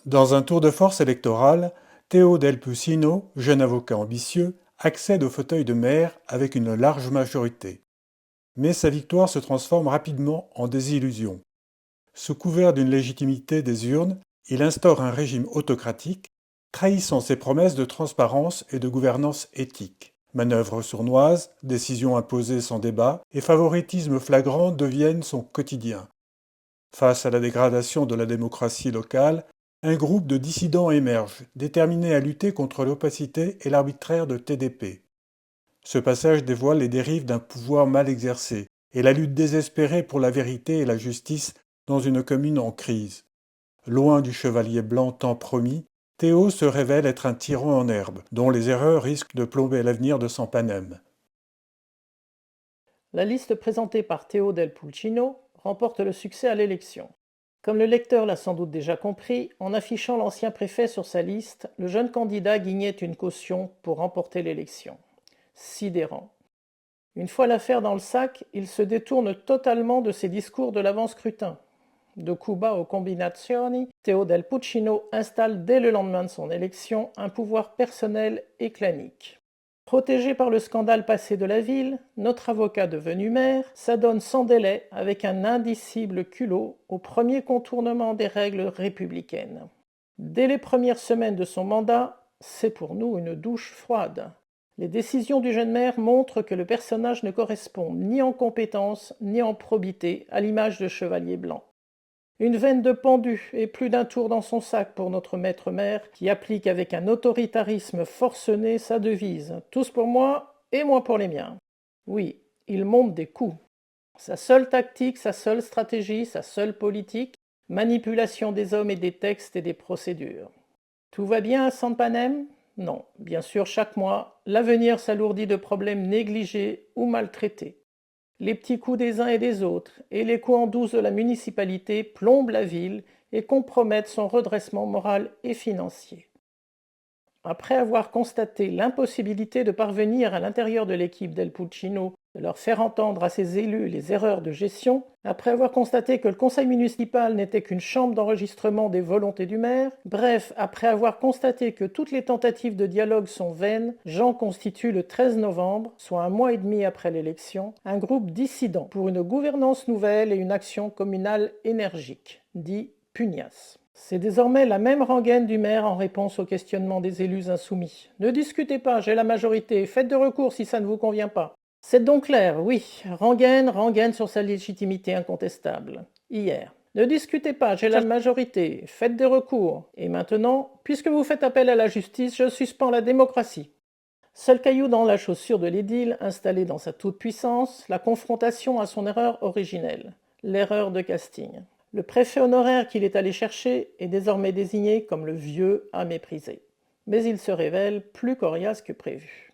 Dans un tour de force électoral, Théo Del Pucino, jeune avocat ambitieux, accède au fauteuil de maire avec une large majorité. Mais sa victoire se transforme rapidement en désillusion. Sous couvert d'une légitimité des urnes, il instaure un régime autocratique, trahissant ses promesses de transparence et de gouvernance éthique. Manœuvres sournoises, décisions imposées sans débat et favoritisme flagrant deviennent son quotidien. Face à la dégradation de la démocratie locale, un groupe de dissidents émerge, déterminés à lutter contre l'opacité et l'arbitraire de TDP. Ce passage dévoile les dérives d'un pouvoir mal exercé et la lutte désespérée pour la vérité et la justice dans une commune en crise. Loin du chevalier blanc tant promis, Théo se révèle être un tyran en herbe, dont les erreurs risquent de plomber l'avenir de Sampanem. La liste présentée par Théo Del Pulcino remporte le succès à l'élection. Comme le lecteur l'a sans doute déjà compris, en affichant l'ancien préfet sur sa liste, le jeune candidat guignait une caution pour remporter l'élection. Sidérant. Une fois l'affaire dans le sac, il se détourne totalement de ses discours de l'avant-scrutin. De Cuba aux combinazioni, Théo Del Pucino installe dès le lendemain de son élection un pouvoir personnel et clanique. Protégé par le scandale passé de la ville, notre avocat devenu maire s'adonne sans délai avec un indicible culot au premier contournement des règles républicaines. Dès les premières semaines de son mandat, c'est pour nous une douche froide. Les décisions du jeune maire montrent que le personnage ne correspond ni en compétence ni en probité à l'image de chevalier blanc. Une veine de pendu et plus d'un tour dans son sac pour notre maître maire qui applique avec un autoritarisme forcené sa devise « Tous pour moi et moi pour les miens ». Oui, il monte des coups. Sa seule tactique, sa seule stratégie, sa seule politique, manipulation des hommes et des textes et des procédures. Tout va bien à Sampanem ? Non, bien sûr chaque mois, l'avenir s'alourdit de problèmes négligés ou maltraités. Les petits coups des uns et des autres et les coups en douce de la municipalité plombent la ville et compromettent son redressement moral et financier. Après avoir constaté l'impossibilité de parvenir à l'intérieur de l'équipe Del Pucino de leur faire entendre à ses élus les erreurs de gestion, après avoir constaté que le conseil municipal n'était qu'une chambre d'enregistrement des volontés du maire, bref, après avoir constaté que toutes les tentatives de dialogue sont vaines, Jean constitue le 13 novembre, soit un mois et demi après l'élection, un groupe dissident pour une gouvernance nouvelle et une action communale énergique, dit Pugnas. C'est désormais la même rengaine du maire en réponse aux questionnements des élus insoumis. Ne discutez pas, j'ai la majorité, faites de recours si ça ne vous convient pas. C'est donc clair, oui, rengaine sur sa légitimité incontestable. Hier. Ne discutez pas, j'ai la majorité, faites des recours. Et maintenant, puisque vous faites appel à la justice, je suspends la démocratie. Seul caillou dans la chaussure de l'édile, installé dans sa toute-puissance, la confrontation à son erreur originelle, l'erreur de casting. Le préfet honoraire qu'il est allé chercher est désormais désigné comme le vieux à mépriser. Mais il se révèle plus coriace que prévu.